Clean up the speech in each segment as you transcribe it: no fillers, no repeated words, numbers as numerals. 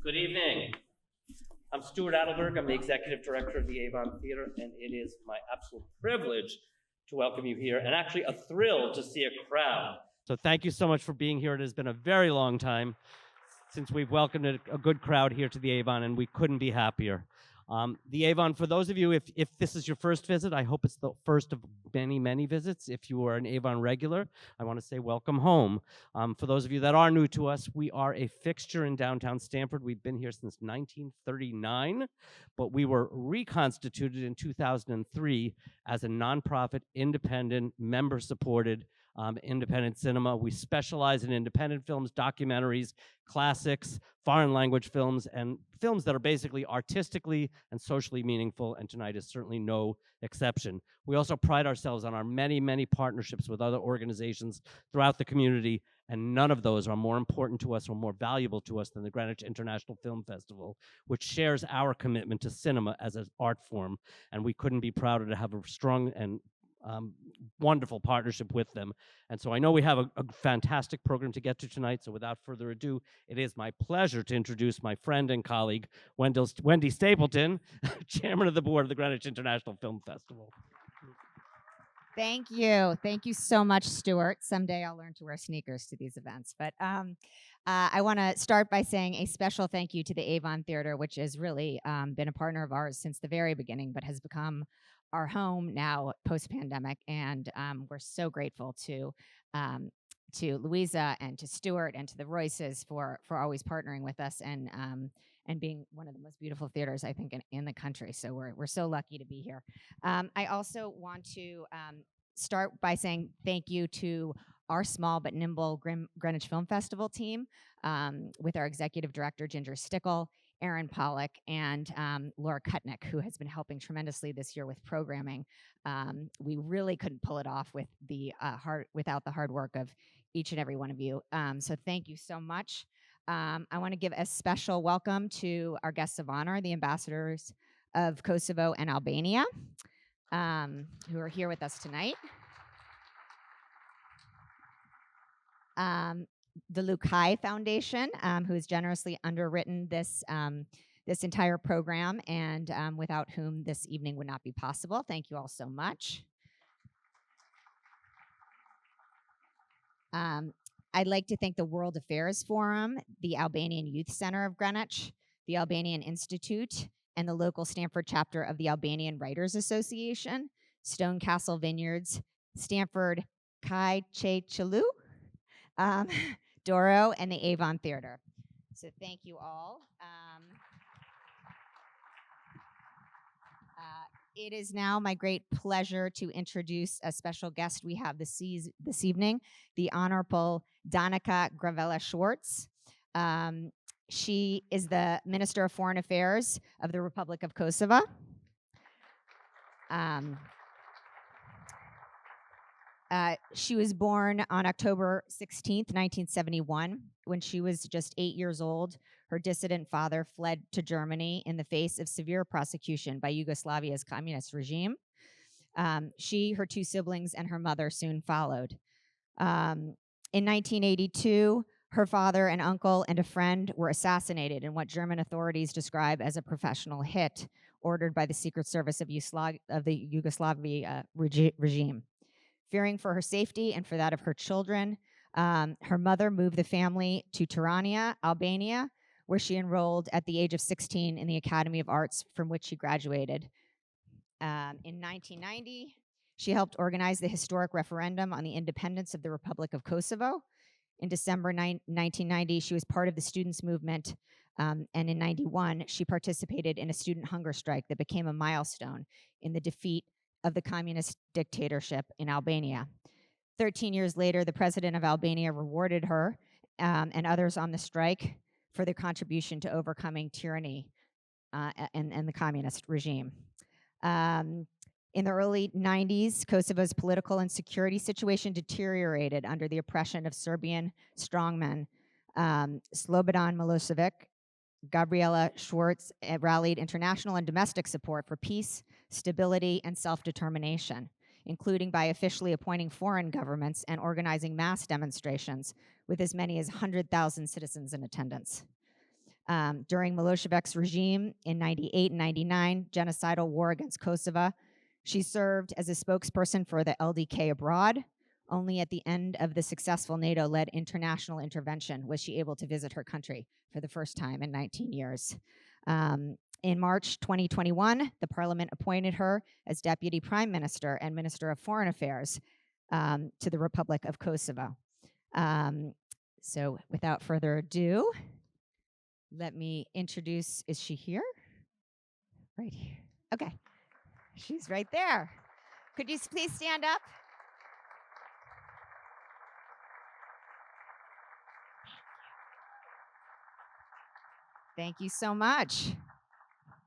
Good evening. I'm Stuart Adelberg. I'm the Executive Director of the Avon Theater, and it is my absolute privilege to welcome you here, and actually a thrill to see a crowd. So thank you so much for being here. It has been a very long time since we've welcomed a good crowd here to the Avon, and we couldn't be happier. The Avon, for those of you, if this is your first visit, I hope it's the first of many, many visits. If you are an Avon regular, I want to say welcome home. For those of you that are new to us, we are a fixture in downtown Stamford. We've been here since 1939, but we were reconstituted in 2003 as a nonprofit, independent, member-supported independent cinema. We specialize in independent films, documentaries, classics, foreign language films, and films that are basically artistically and socially meaningful, and tonight is certainly no exception. We also pride ourselves on our many, many partnerships with other organizations throughout the community, and none of those are more important to us or more valuable to us than the Greenwich International Film Festival, which shares our commitment to cinema as an art form, and we couldn't be prouder to have a strong and wonderful partnership with them. And so I know we have a fantastic program to get to tonight, so without further ado, it is my pleasure to introduce my friend and colleague, Wendy Stapleton, Chairman of the Board of the Greenwich International Film Festival. Thank you. Thank you so much, Stuart. Someday I'll learn to wear sneakers to these events. But I want to start by saying a special thank you to the Avon Theater, which has really been a partner of ours since the very beginning, but has become our home now post-pandemic. And we're so grateful to Louisa and to Stuart and to the Royces for always partnering with us and being one of the most beautiful theaters, I think, in the country. So we're so lucky to be here. I also want to start by saying thank you to our small but nimble Greenwich Film Festival team with our executive director, Ginger Stickle, Aaron Pollack, and Laura Kutnick, who has been helping tremendously this year with programming. We really couldn't pull it off with without the hard work of each and every one of you. So thank you so much. I want to give a special welcome to our guests of honor, the ambassadors of Kosovo and Albania, who are here with us tonight. The Hive Foundation, who has generously underwritten this entire program, and without whom this evening would not be possible. Thank you all so much. I'd like to thank the World Affairs Forum, the Albanian Youth Center of Greenwich, the Albanian Institute, and the local Stamford chapter of the Albanian Writers Association, Stone Castle Vineyards, Stamford Kai Che Chalu, Doro, and the Avon Theater. So thank you all. It is now my great pleasure to introduce a special guest we have this evening, the Honorable Danica Gravella Schwartz. She is the Minister of Foreign Affairs of the Republic of Kosovo. She was born on October 16th, 1971. When she was just 8 years old, her dissident father fled to Germany in the face of severe prosecution by Yugoslavia's communist regime. She, her two siblings, and her mother soon followed. In 1982, her father, an uncle, and a friend were assassinated in what German authorities describe as a professional hit ordered by the Secret Service of the Yugoslavia regime. Fearing for her safety and for that of her children, her mother moved the family to Tirana, Albania, where she enrolled at the age of 16 in the Academy of Arts, from which she graduated. In 1990, she helped organize the historic referendum on the independence of the Republic of Kosovo. In December 1990, she was part of the students' movement, and in 91, she participated in a student hunger strike that became a milestone in the defeat of the communist dictatorship in Albania. 13 years later, the president of Albania rewarded her and others on the strike for their contribution to overcoming tyranny and the communist regime. In the early 90s, Kosovo's political and security situation deteriorated under the oppression of Serbian strongmen. Slobodan Milosevic, Gabriela Schwartz rallied international and domestic support for peace, stability, and self-determination, including by officially appointing foreign governments and organizing mass demonstrations with as many as 100,000 citizens in attendance. During Milosevic's regime in 98 and 99, genocidal war against Kosovo, she served as a spokesperson for the LDK abroad. Only at the end of the successful NATO-led international intervention was she able to visit her country for the first time in 19 years. In March 2021, the parliament appointed her as Deputy Prime Minister and Minister of Foreign Affairs to the Republic of Kosovo. So without further ado, let me introduce, is she here? Right here. Okay, she's right there. Could you please stand up? Thank you so much.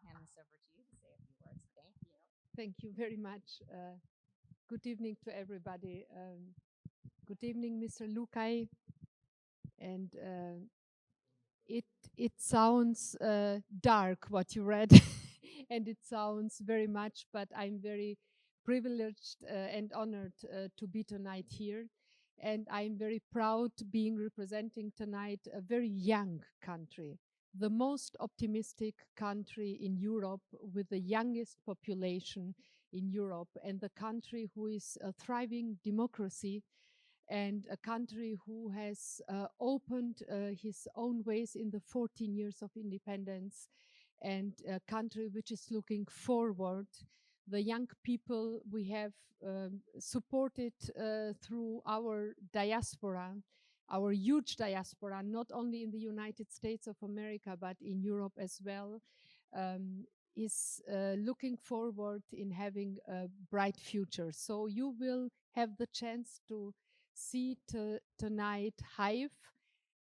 Hand this over to you to say a few words. Thank you. Thank you very much. Good evening to everybody. Good evening, Mr. Lukai. And it sounds dark what you read, and it sounds very much, but I'm very privileged and honored to be tonight here. And I'm very proud being representing tonight a very young country, the most optimistic country in Europe with the youngest population in Europe, and the country who is a thriving democracy, and a country who has opened his own ways in the 14 years of independence, and a country which is looking forward. The young people we have supported through our diaspora, our huge diaspora, not only in the United States of America, but in Europe as well, is looking forward in having a bright future. So you will have the chance to see tonight Hive.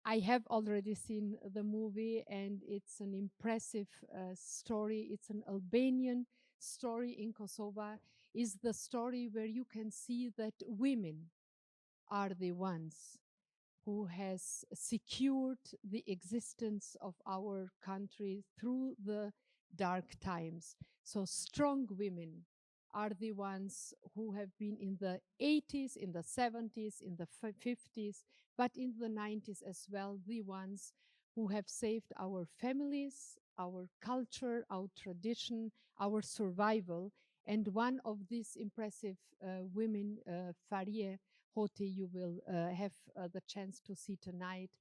I have already seen the movie, and it's an impressive story. It's an Albanian story in Kosovo. Is the story where you can see that women are the ones who has secured the existence of our country through the dark times. So strong women are the ones who have been in the 80s, in the 70s, in the 50s, but in the 90s as well, the ones who have saved our families, our culture, our tradition, our survival. And one of these impressive women, Farie Hote, you will have the chance to see tonight.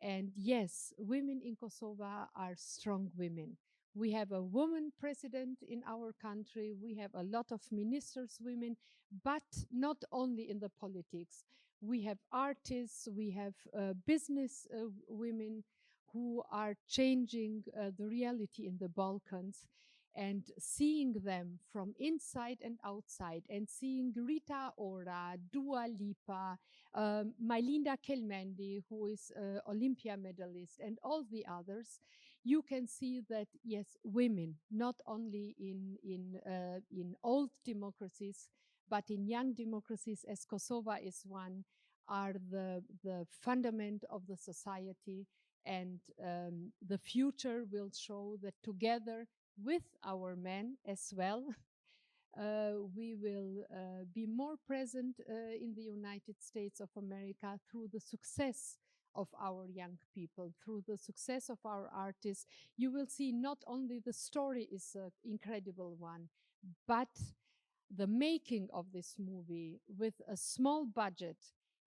And yes, women in Kosovo are strong women. We have a woman president in our country. We have a lot of ministers, women, but not only in the politics. We have artists, we have business women who are changing the reality in the Balkans, and seeing them from inside and outside, and seeing Rita Ora, Dua Lipa, Mylinda Kelmendi, who is an Olympia medalist, and all the others, you can see that, yes, women, not only in old democracies, but in young democracies, as Kosovo is one, are the fundament of the society. And the future will show that together with our men as well, we will be more present in the United States of America through the success of our young people, through the success of our artists. You will see not only the story is an incredible one, but the making of this movie with a small budget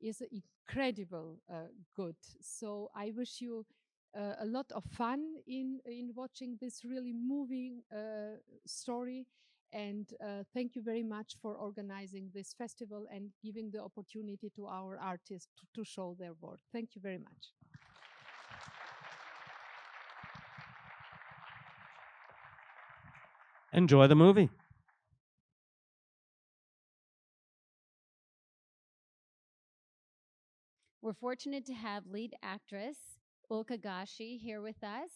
is incredible good. So I wish you a lot of fun in watching this really moving story. And thank you very much for organizing this festival and giving the opportunity to our artists to show their work. Thank you very much. Enjoy the movie. We're fortunate to have lead actress Yllka Gashi here with us.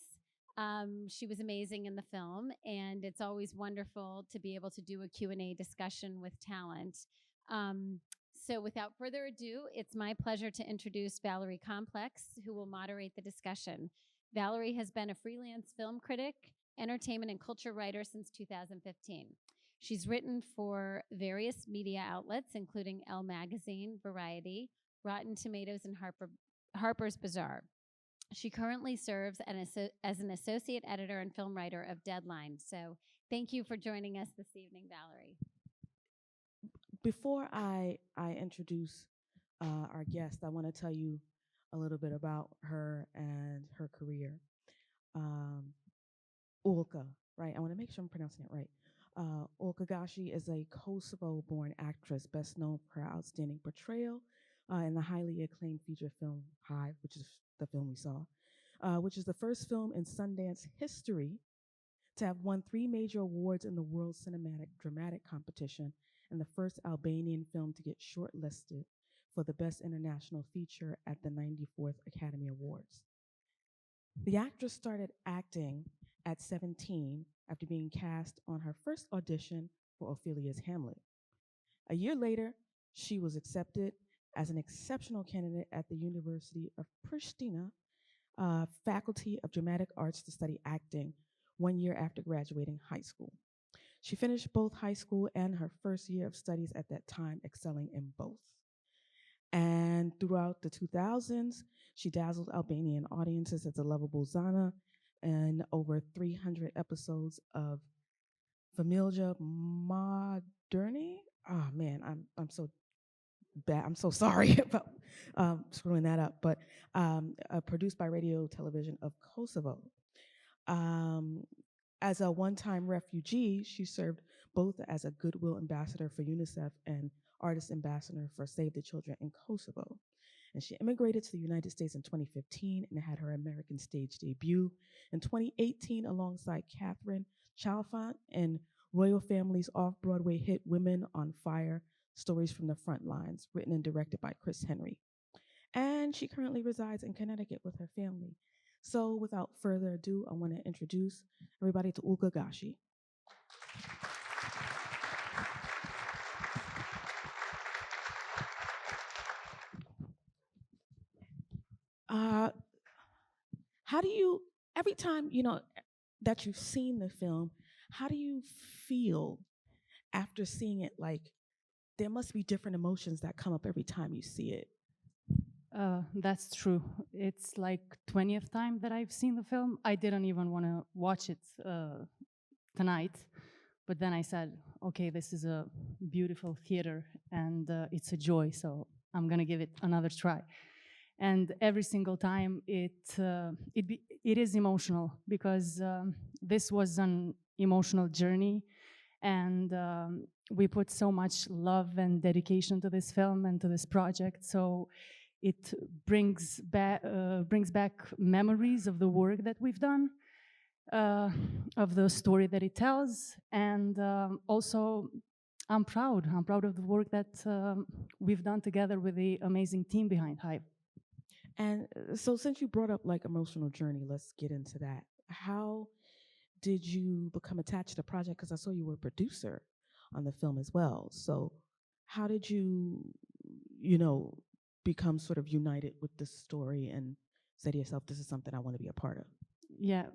She was amazing in the film, and it's always wonderful to be able to do a Q&A discussion with talent. So without further ado, it's my pleasure to introduce Valerie Compex, who will moderate the discussion. Valerie has been a freelance film critic, entertainment and culture writer since 2015. She's written for various media outlets, including Elle Magazine, Variety, Rotten Tomatoes, and Harper's Bazaar. She currently serves as an associate editor and film writer of Deadline. So thank you for joining us this evening, Valerie. Before I introduce our guest, I want to tell you a little bit about her and her career. Yllka, right? I want to make sure I'm pronouncing it right. Yllka Gashi is a Kosovo-born actress, best known for her outstanding portrayal in the highly acclaimed feature film Hive, which is the film we saw, which is the first film in Sundance history to have won 3 major awards in the World Cinematic Dramatic Competition and the first Albanian film to get shortlisted for the Best International Feature at the 94th Academy Awards. The actress started acting at 17 after being cast on her first audition for Ophelia's Hamlet. A year later, she was accepted as an exceptional candidate at the University of Pristina Faculty of Dramatic Arts to study acting 1 year after graduating high school. She finished both high school and her first year of studies at that time, excelling in both. And throughout the 2000s, she dazzled Albanian audiences as a lovable Zana in over 300 episodes of Familja Moderni. Oh man, I'm so bad. I'm so sorry about screwing that up. But produced by Radio Television of Kosovo. As a one-time refugee, she served both as a goodwill ambassador for UNICEF and artist ambassador for Save the Children in Kosovo. And she immigrated to the United States in 2015 and had her American stage debut in 2018 alongside Catherine Chalfant in Royal Family's off-Broadway hit Women on Fire, Stories from the Front Lines, written and directed by Chris Henry. And she currently resides in Connecticut with her family. So without further ado, I want to introduce everybody to Yllka Gashi. How do you, every time, that you've seen the film, how do you feel after seeing it? Like, there must be different emotions that come up every time you see it. That's true. It's like 20th time that I've seen the film. I didn't even want to watch it tonight, but then I said, okay, this is a beautiful theater and it's a joy, so I'm gonna give it another try. And every single time it is emotional because this was an emotional journey, and we put so much love and dedication to this film and to this project. So it brings back memories of the work that we've done, of the story that it tells, and also I'm proud of the work that we've done together with the amazing team behind Hive. And so since you brought up like emotional journey, let's get into that. How did you become attached to the project? Because I saw you were a producer on the film as well. So how did you, become sort of united with this story and say to yourself, this is something I want to be a part of? Yeah,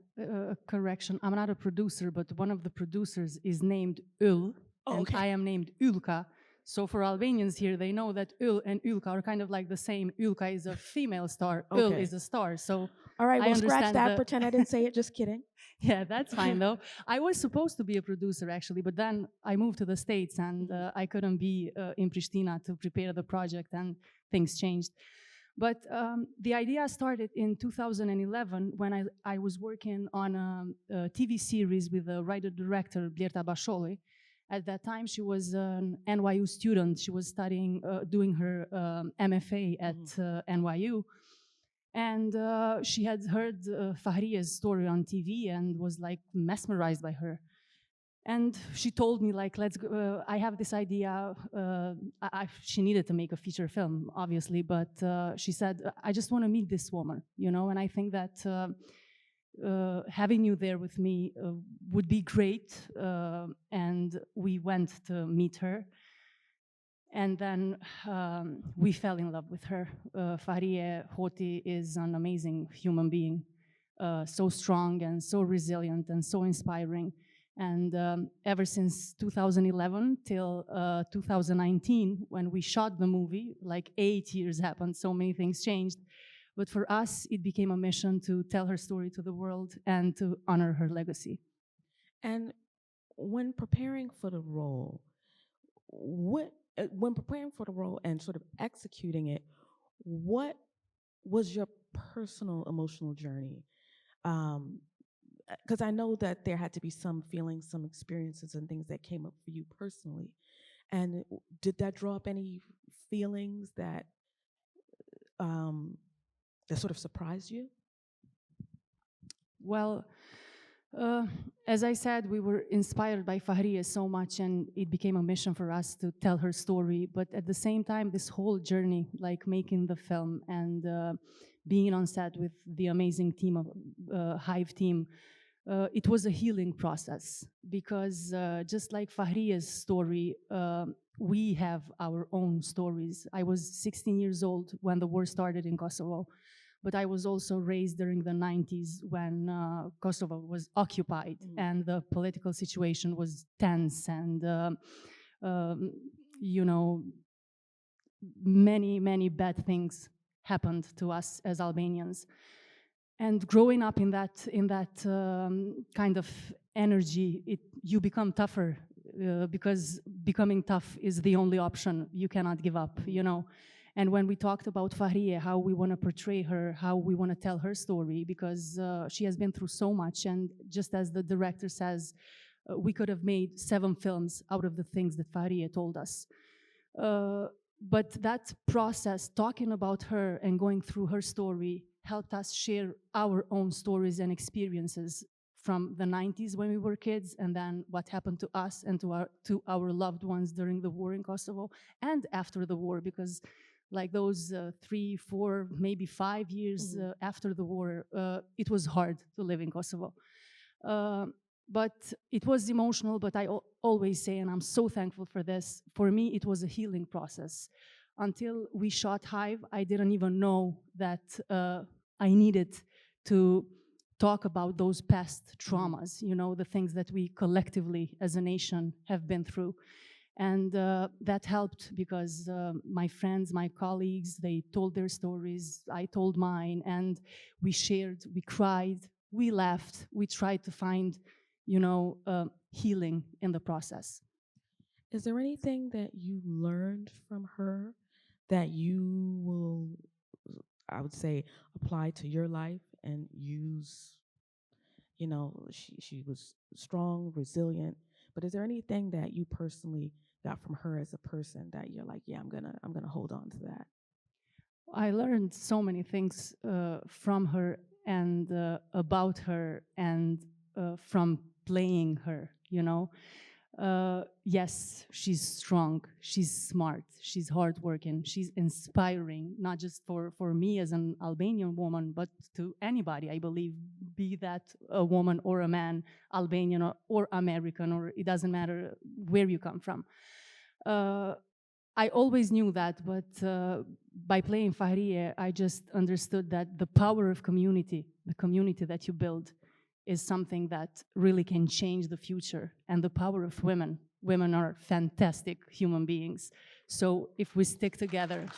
correction. I'm not a producer, but one of the producers is named Yll, and I am named Yllka. So for Albanians here, they know that Yll and Yllka are kind of like the same. Yllka is a female star, Yll is a star. So all right, well, scratch that, pretend I didn't say it, just kidding. Yeah, that's fine though. I was supposed to be a producer actually, but then I moved to the States and I couldn't be in Pristina to prepare the project, and things changed. But the idea started in 2011 when I was working on a TV series with the writer-director Blerta Basholi. At that time, she was an NYU student. She was studying, doing her MFA at NYU. And she had heard Fahriye's story on TV and was like mesmerized by her. And she told me, like, let's go, I have this idea. She needed to make a feature film, obviously, but she said, I just want to meet this woman, and I think that having you there with me would be great. And we went to meet her. And then we fell in love with her. Fahriye Hoti is an amazing human being, so strong and so resilient and so inspiring. And ever since 2011 till 2019, when we shot the movie, like 8 years happened, so many things changed. But for us, it became a mission to tell her story to the world and to honor her legacy. And when preparing for the role, when preparing for the role and sort of executing it, what was your personal emotional journey? Because I know that there had to be some feelings, some experiences, and things that came up for you personally. And did that draw up any feelings that that sort of surprised you? Well, as I said, we were inspired by Fahriye so much, and it became a mission for us to tell her story. But at the same time, this whole journey, like making the film and being on set with the amazing team of Hive team, it was a healing process, because just like Fahriye's story, we have our own stories. I was 16 years old when the war started in Kosovo, but I was also raised during the 90s when Kosovo was occupied and the political situation was tense, and you know, many bad things happened to us as Albanians. And growing up in that kind of energy, you become tougher, because becoming tough is the only option. You cannot give up, you know. And when we talked about Fahriye, how we want to portray her, how we want to tell her story, because she has been through so much, and just as the director says, we could have made 7 films out of the things that Fahriye told us. But that process, talking about her and going through her story, helped us share our own stories and experiences from the 90s when we were kids, and then what happened to us and to our loved ones during the war in Kosovo and after the war, because like those 3, 4, maybe 5 years after the war, it was hard to live in Kosovo. But it was emotional, but I always say, and I'm so thankful for this, for me it was a healing process. Until we shot Hive, I didn't even know that I needed to talk about those past traumas, you know, the things that we collectively as a nation have been through. And that helped, because my friends, my colleagues, they told their stories, I told mine, and we shared, we cried, we laughed, we tried to find, you know, healing in the process. Is there anything that you learned from her that you will, I would say, apply to your life and use? You know, she was strong, resilient, but is there anything that you personally got from her as a person that you're like, yeah, I'm gonna hold on to that? I learned so many things from her and about her, and from playing her, you know. Yes, she's strong, she's smart, she's hardworking, she's inspiring, not just for me as an Albanian woman, but to anybody, I believe, be that a woman or a man, Albanian or American, or it doesn't matter where you come from. I always knew that, but by playing Fahriye, I just understood that the power of community, the community that you build, is something that really can change the future. And the power of women. Women are fantastic human beings. So if we stick together,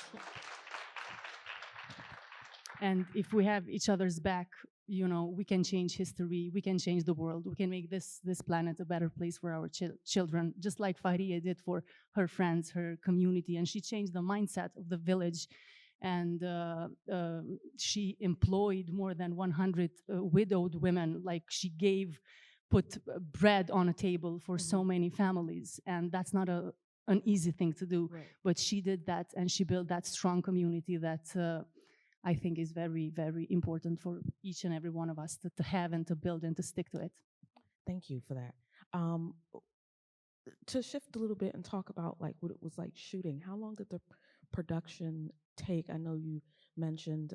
and if we have each other's back, you know, we can change history, we can change the world, we can make this planet a better place for our children, just like Fahriye did for her friends, her community, and she changed the mindset of the village. And she employed more than 100 widowed women. Like, she put bread on a table for so many families, and that's not an easy thing to do. Right. But she did that, and she built that strong community that I think is very, very important for each and every one of us to have and to build and to stick to it. Thank you for that. To shift a little bit and talk about like what it was like shooting, how long did the production take? I know you mentioned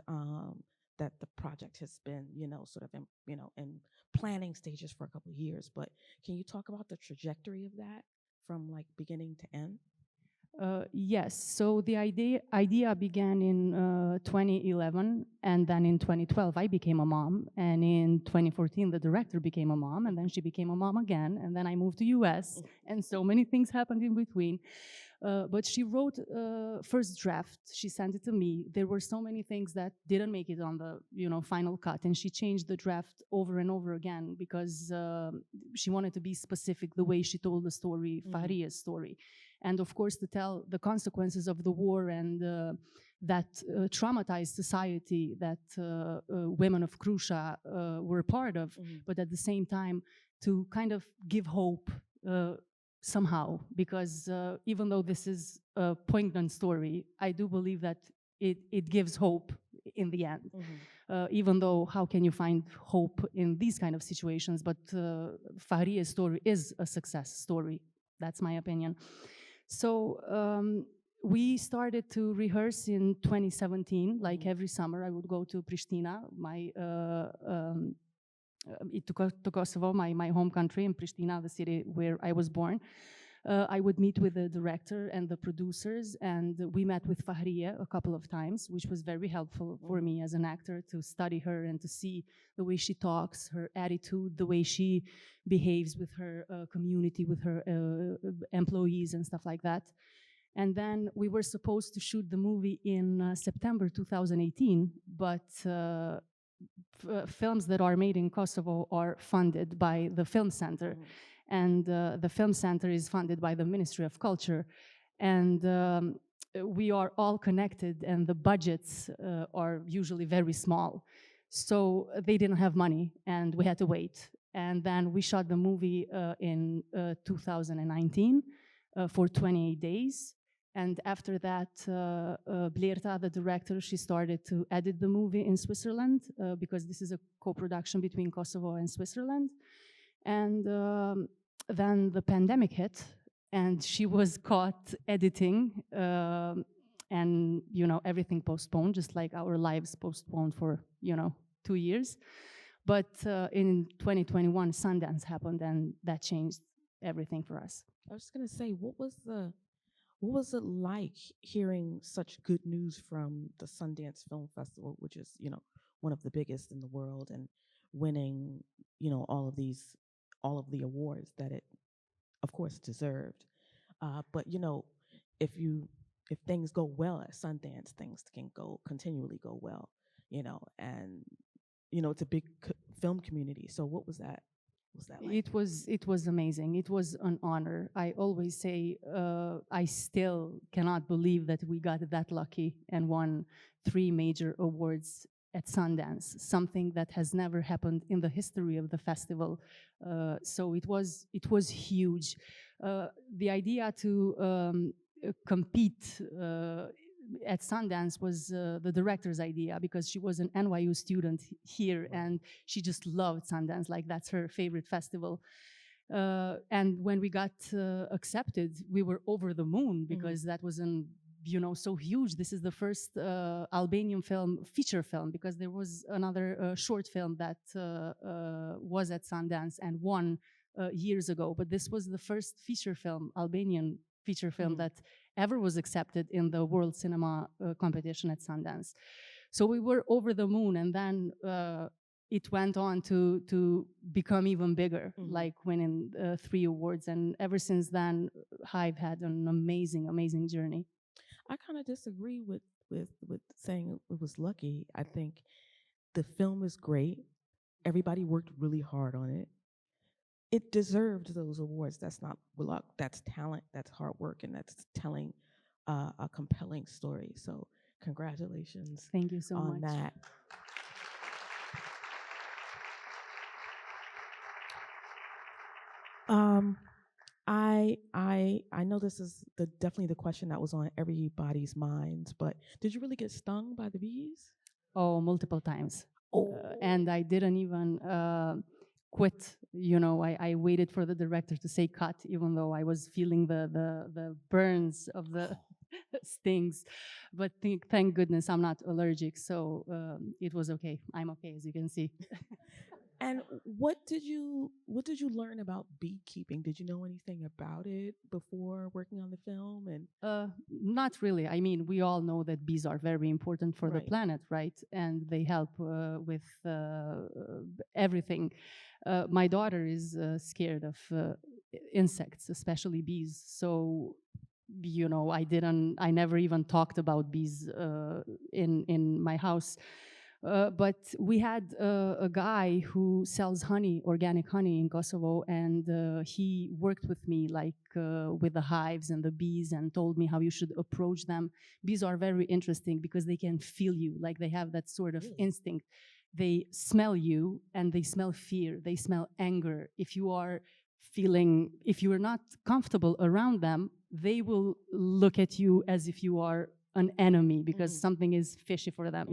that the project has been, you know, sort of in planning stages for a couple of years, but can you talk about the trajectory of that from like beginning to end? Yes, so the idea began in 2011, and then in 2012 I became a mom, and in 2014 the director became a mom, and then she became a mom again, and then I moved to US, and so many things happened in between. But she wrote first draft. She sent it to me. There were so many things that didn't make it on the final cut, and she changed the draft over and over again because she wanted to be specific the way she told the story, Fahriye's story, and of course to tell the consequences of the war and that traumatized society that women of Krusha were part of, but at the same time to kind of give hope somehow, because even though this is a poignant story, I do believe that it gives hope in the end. Even though how can you find hope in these kind of situations, but Fahriye's story is a success story. That's my opinion. So we started to rehearse in 2017, like every summer I would go to Pristina, to Kosovo, my home country, in Pristina, the city where I was born. I would meet with the director and the producers, and we met with Fahriye a couple of times, which was very helpful for me as an actor to study her and to see the way she talks, her attitude, the way she behaves with her community, with her employees and stuff like that. And then we were supposed to shoot the movie in September 2018, but films that are made in Kosovo are funded by the Film Center. And the Film Center is funded by the Ministry of Culture. And we are all connected, and the budgets are usually very small. So they didn't have money, and we had to wait. And then we shot the movie in 2019 for 28 days. And after that, Blerta, the director, she started to edit the movie in Switzerland because this is a co-production between Kosovo and Switzerland. And then the pandemic hit, and she was caught editing, and everything postponed, just like our lives postponed for 2 years. But in 2021, Sundance happened, and that changed everything for us. I was going to say, what was it like hearing such good news from the Sundance Film Festival, which is, one of the biggest in the world, and winning, all of the awards that it, of course, deserved. But if things go well at Sundance, things can continually go well, and it's a big film community. So what was that? Like? It was amazing. It was an honor. I always say I still cannot believe that we got that lucky and won 3 major awards at Sundance, something that has never happened in the history of the festival. So it was huge. The idea to compete at Sundance was the director's idea, because she was an NYU student here, and she just loved Sundance, like that's her favorite festival. And when we got accepted, we were over the moon, because that was so huge. This is the first Albanian feature film, because there was another short film that was at Sundance and won years ago. But this was the first feature film, Albanian feature film, that ever was accepted in the World Cinema competition at Sundance. So we were over the moon, and then it went on to become even bigger, like winning 3 awards. And ever since then, Hive had an amazing, amazing journey. I kind of disagree with saying it was lucky. I think the film is great. Everybody worked really hard on it. It deserved those awards. That's not luck. That's talent. That's hard work, and that's telling a compelling story. So congratulations. Thank you so on much. That. I know this is definitely the question that was on everybody's minds, but did you really get stung by the bees? Oh, multiple times. And I didn't even quit. I waited for the director to say cut, even though I was feeling the burns of the stings. But thank goodness I'm not allergic, so it was okay. I'm okay, as you can see. And what did you learn about beekeeping? Did you know anything about it before working on the film? And not really. I mean, we all know that bees are very important for the planet, right? And they help with everything. My daughter is scared of insects, especially bees. So I never even talked about bees in my house. But we had a guy who sells honey, organic honey in Kosovo, and he worked with me with the hives and the bees and told me how you should approach them. Bees are very interesting because they can feel you, like they have that sort of instinct. They smell you and they smell fear, they smell anger. If you are not comfortable around them, they will look at you as if you are an enemy because something is fishy for them,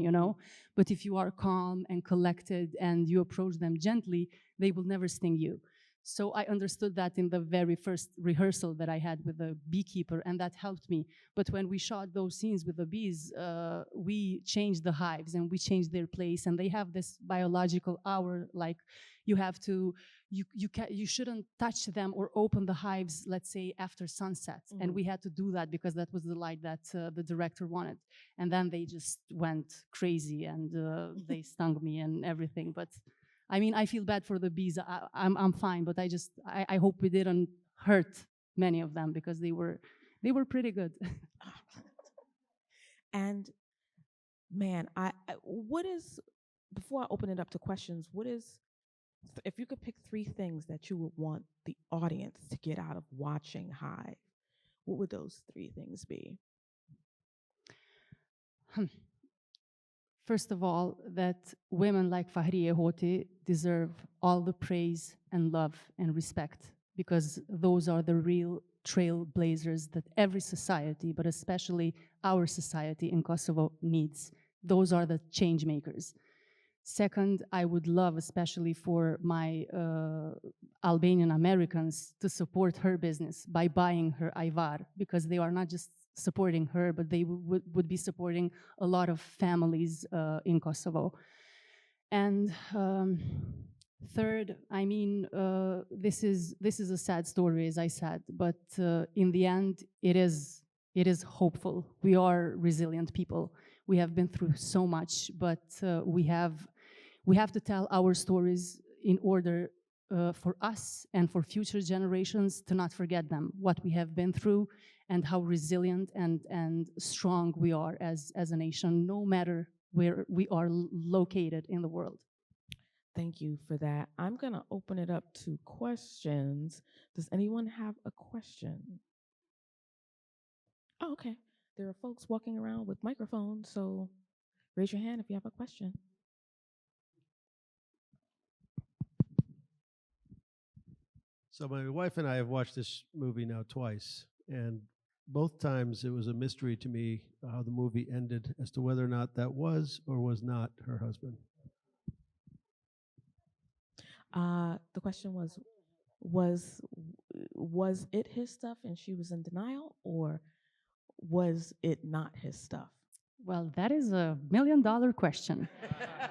But if you are calm and collected and you approach them gently, they will never sting you. So I understood that in the very first rehearsal that I had with the beekeeper, and that helped me. But when we shot those scenes with the bees, we changed the hives and we changed their place, and they have this biological hour, like you have to, you shouldn't touch them or open the hives, let's say after sunset. And we had to do that because that was the light that the director wanted. And then they just went crazy and they stung me and everything. But I mean, I feel bad for the bees. I'm fine, but I hope we didn't hurt many of them because they were pretty good. And man, what is, before I open it up to questions, if you could pick 3 things that you would want the audience to get out of watching Hive, what would those 3 things be? First of all, that women like Fahriye Hoti deserve all the praise and love and respect, because those are the real trailblazers that every society, but especially our society in Kosovo, needs. Those are the change makers. Second, I would love, especially for my Albanian Americans, to support her business by buying her Ivar, because they are not just supporting her, but they would be supporting a lot of families in Kosovo. And third, I mean, this is a sad story, as I said, but in the end, it is hopeful. We are resilient people. We have been through so much, but we have to tell our stories in order for us and for future generations to not forget them, what we have been through and how resilient and strong we are as a nation, no matter where we are located in the world. Thank you for that. I'm going to open it up to questions. Does anyone have a question? Oh, okay. There are folks walking around with microphones, so raise your hand if you have a question. So my wife and I have watched this movie now twice, and both times it was a mystery to me how the movie ended as to whether or not that was or was not her husband. The question was it his stuff and she was in denial, or was it not his stuff? Well, that is a $1 million question.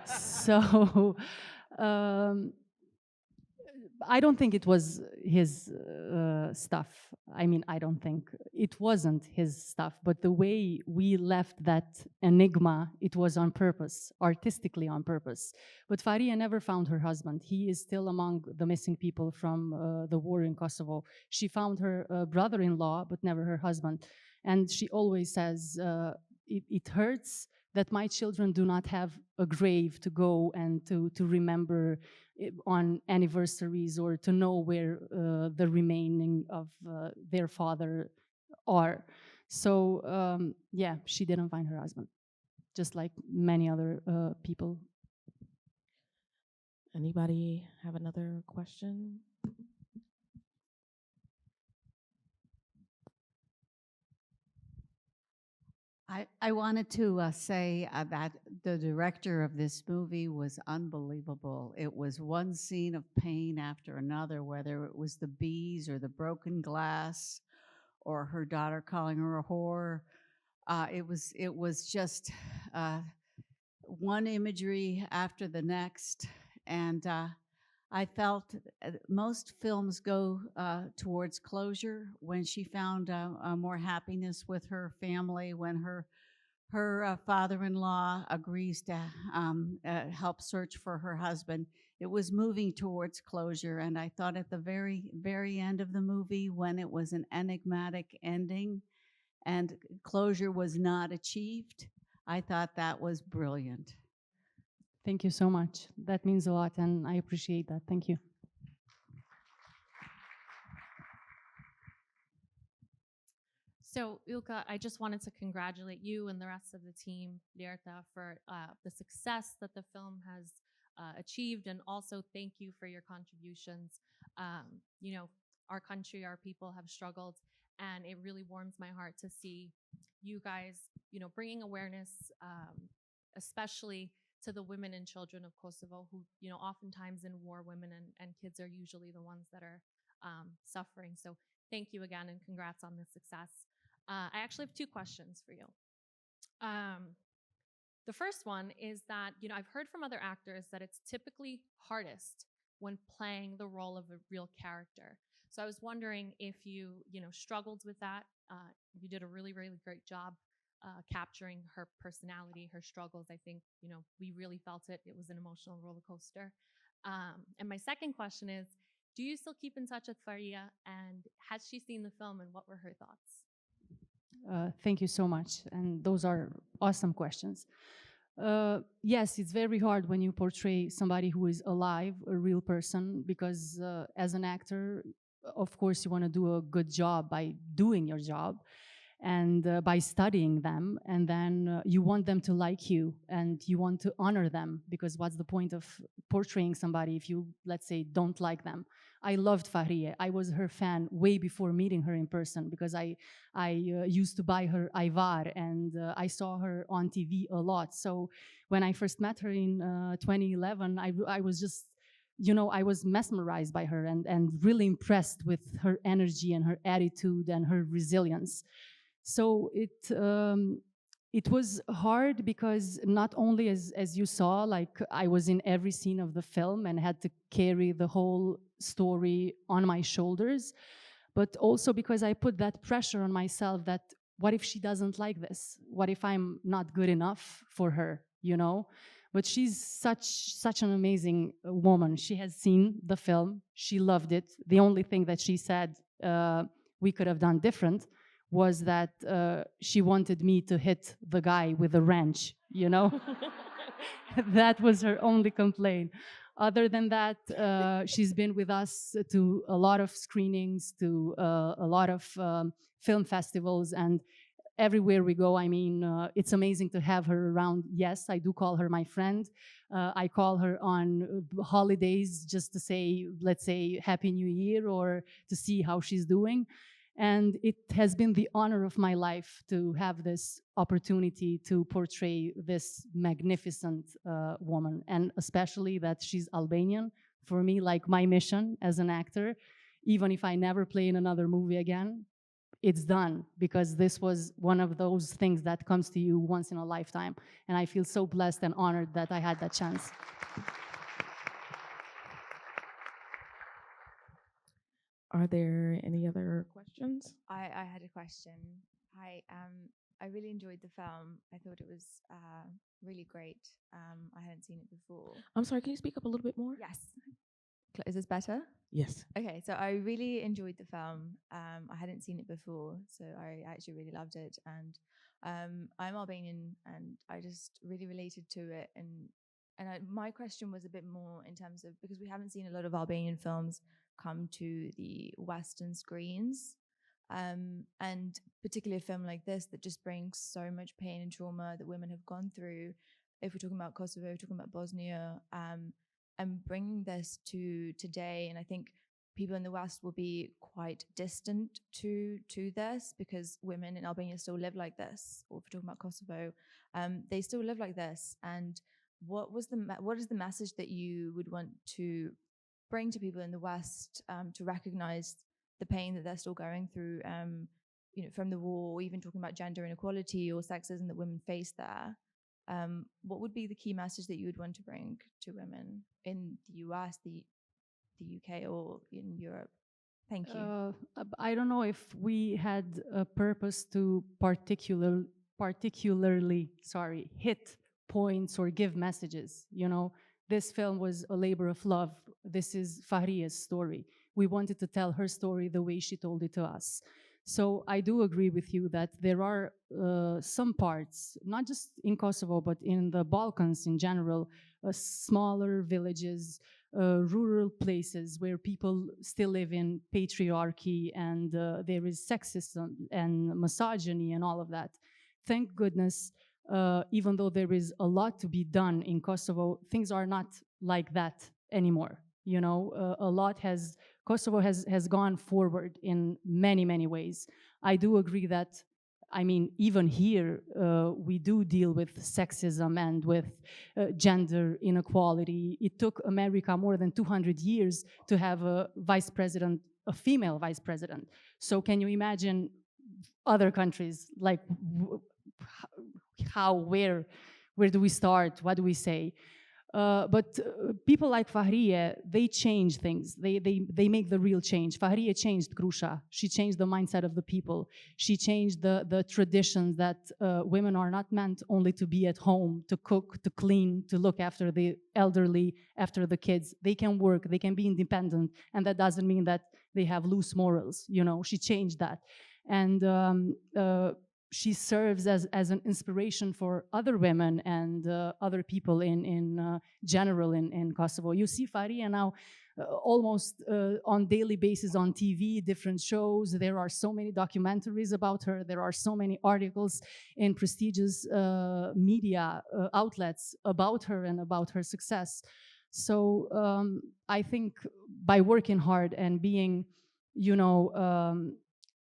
So I don't think it was his stuff. I mean, I don't think it wasn't his stuff, but the way we left that enigma, it was on purpose, artistically on purpose. But Faria never found her husband. He is still among the missing people from the war in Kosovo. She found her brother-in-law, but never her husband. And she always says, it hurts that my children do not have a grave to go and to remember on anniversaries, or to know where the remaining of their father are. So yeah, she didn't find her husband, just like many other people. Anybody have another question? I wanted to say that the director of this movie was unbelievable. It was one scene of pain after another, whether it was the bees or the broken glass or her daughter calling her a whore. It was just one imagery after the next. And I felt most films go towards closure. When she found more happiness with her family, when her father-in-law agrees to help search for her husband, it was moving towards closure. And I thought at the very, very end of the movie, when it was an enigmatic ending, and closure was not achieved. I thought that was brilliant. Thank you so much. That means a lot, and I appreciate that. Thank you. So, Yllka, I just wanted to congratulate you and the rest of the team, Lierta, for the success that the film has achieved, and also thank you for your contributions. You know, our country, our people have struggled, and it really warms my heart to see you guys, you know, bringing awareness, especially to the women and children of Kosovo, who, you know, oftentimes in war, women and kids are usually the ones that are suffering. So thank you again, and congrats on this success. I actually have two questions for you. The first one is that, you know, I've heard from other actors that it's typically hardest when playing the role of a real character. So I was wondering if you know, struggled with that. You did a really, really great job capturing her personality, her struggles. I think, you know, we really felt it. It was an emotional roller coaster. And my second question is, do you still keep in touch with Faria, and has she seen the film, and what were her thoughts? Thank you so much. And those are awesome questions. Yes, it's very hard when you portray somebody who is alive, a real person, because as an actor, of course, you want to do a good job by doing your job and by studying them, and then you want them to like you and you want to honor them, because what's the point of portraying somebody if you, let's say, don't like them? I loved Fahriye. I was her fan way before meeting her in person, because I used to buy her Ivar, and I saw her on TV a lot. So when I first met her in 2011, I was just, you know, I was mesmerized by her and really impressed with her energy and her attitude and her resilience. So it was hard because not only as you saw, like I was in every scene of the film and had to carry the whole story on my shoulders, but also because I put that pressure on myself that what if she doesn't like this? What if I'm not good enough for her, you know? But she's such an amazing woman. She has seen the film. She loved it. The only thing that she said we could have done different was that she wanted me to hit the guy with a wrench, you know? That was her only complaint. Other than that, she's been with us to a lot of screenings, to a lot of film festivals, and everywhere we go. I mean, it's amazing to have her around. Yes, I do call her my friend. I call her on holidays just to say, let's say, Happy New Year, or to see how she's doing. And it has been the honor of my life to have this opportunity to portray this magnificent woman, and especially that she's Albanian. For me, like my mission as an actor, even if I never play in another movie again, it's done, because this was one of those things that comes to you once in a lifetime. And I feel so blessed and honored that I had that chance. Are there any other questions? I had a question. I really enjoyed the film. I thought it was really great. I hadn't seen it before. I'm sorry, can you speak up a little bit more? Yes. Is this better? Yes. Okay, so I really enjoyed the film. I hadn't seen it before, so I actually really loved it. And I'm Albanian, and I just really related to it. And my question was a bit more in terms of, because we haven't seen a lot of Albanian films come to the Western screens, and particularly a film like this that just brings so much pain and trauma that women have gone through. If we're talking about Kosovo, we're talking about Bosnia, and bringing this to today. And I think people in the West will be quite distant to this, because women in Albania still live like this. Or if we're talking about Kosovo, they still live like this. And what is the message that you would want to bring to people in the West to recognize the pain that they're still going through, you know, from the war, or even talking about gender inequality or sexism that women face there? What would be the key message that you would want to bring to women in the US, the UK, or in Europe? Thank you. I don't know if we had a purpose to particularly hit points or give messages. You know, this film was a labor of love. This is Fahriye's story. We wanted to tell her story the way she told it to us. So I do agree with you that there are some parts, not just in Kosovo, but in the Balkans in general, smaller villages, rural places where people still live in patriarchy and there is sexism and misogyny and all of that. Thank goodness, even though there is a lot to be done in Kosovo, things are not like that anymore. You know, Kosovo has gone forward in many, many ways. I do agree that, I mean, even here, we do deal with sexism and with gender inequality. It took America more than 200 years to have a female vice president. So can you imagine other countries, like where do we start? What do we say? But people like Fahriye, they change things. They make the real change. Fahriye changed Krusha. She changed the mindset of the people. She changed the traditions that women are not meant only to be at home, to cook, to clean, to look after the elderly, after the kids. They can work, they can be independent, and that doesn't mean that they have loose morals. You know, she changed that. And she serves as an inspiration for other women and other people in general in Kosovo. You see Faria now almost on daily basis on TV, different shows. There are so many documentaries about her. There are so many articles in prestigious media outlets about her and about her success. So I think by working hard and being, you know,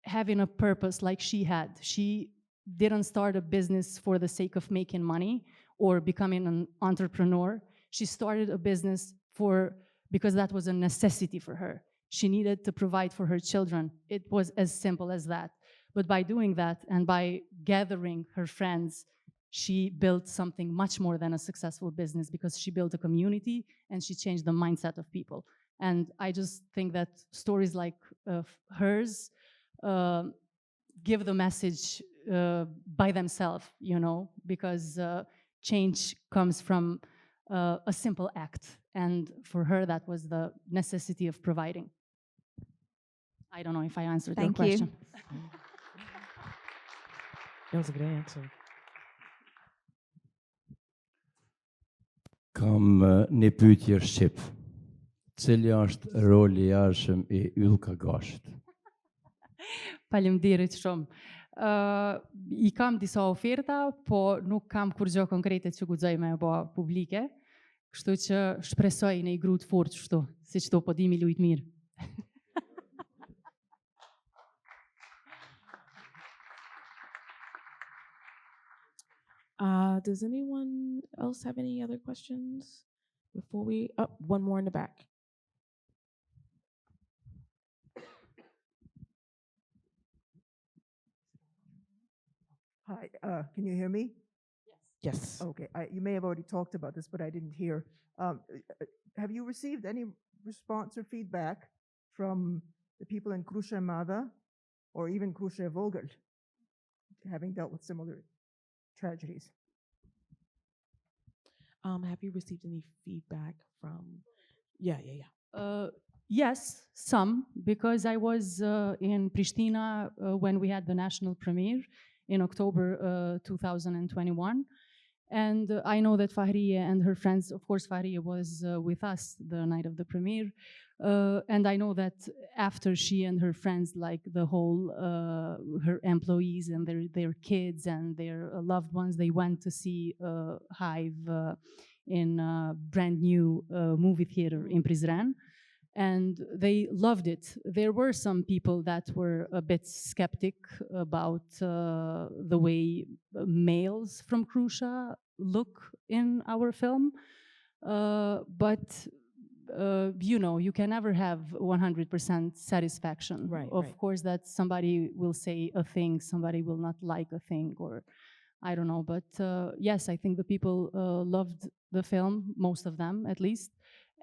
having a purpose like she had. She didn't start a business for the sake of making money or becoming an entrepreneur. She started a business because that was a necessity for her. She needed to provide for her children. It was as simple as that. But by doing that and by gathering her friends, she built something much more than a successful business, because she built a community and she changed the mindset of people. And I just think that stories like hers give the message by themselves, you know, because change comes from a simple act. And for her, that was the necessity of providing. I don't know if I answered your question. That was a good answer. Kam një pyetje shqip. Cili është roli i jashtëm I Yllka Gashit? Faleminderit shumë. I kam disa oferta, po nuk kam kur gjë konkrete që guxoj me bë publike, kështu që shpresoj në I gru të fortë kështu, siç to po dimi lujt mirë. Does anyone else have any other questions before we? Oh, one more in the back. Hi, can you hear me? Yes. Okay, you may have already talked about this, but I didn't hear. Have you received any response or feedback from the people in Krusha Mada or even Krusha Vogel, having dealt with similar tragedies? Have you received any feedback from? Yeah. Yes, some, because I was in Pristina when we had the national premiere in October 2021. And I know that Fahriye and her friends, of course, Fahriye was with us the night of the premiere. And I know that after she and her friends, like the whole, her employees and their kids and their loved ones, they went to see Hive in a brand new movie theater in Prizren. And they loved it. There were some people that were a bit skeptic about the way males from Krusha look in our film. But you know, you can never have 100% satisfaction. Right, of course, that somebody will say a thing, somebody will not like a thing, or I don't know. But yes, I think the people loved the film, most of them at least.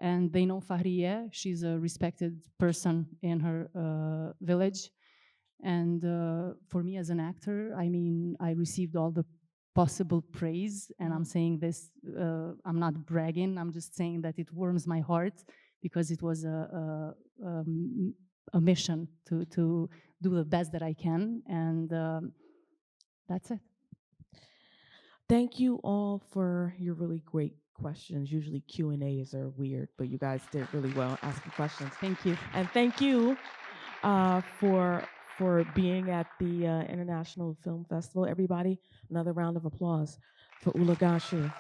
And they know Fahriye, she's a respected person in her village. And for me as an actor, I mean, I received all the possible praise, and I'm saying this, I'm not bragging, I'm just saying that it warms my heart, because it was a mission to do the best that I can, and that's it. Thank you all for your really great questions. Usually Q&As are weird, but you guys did really well asking questions. Thank you. And thank you for being at the International Film Festival. Everybody, another round of applause for Yllka Gashi.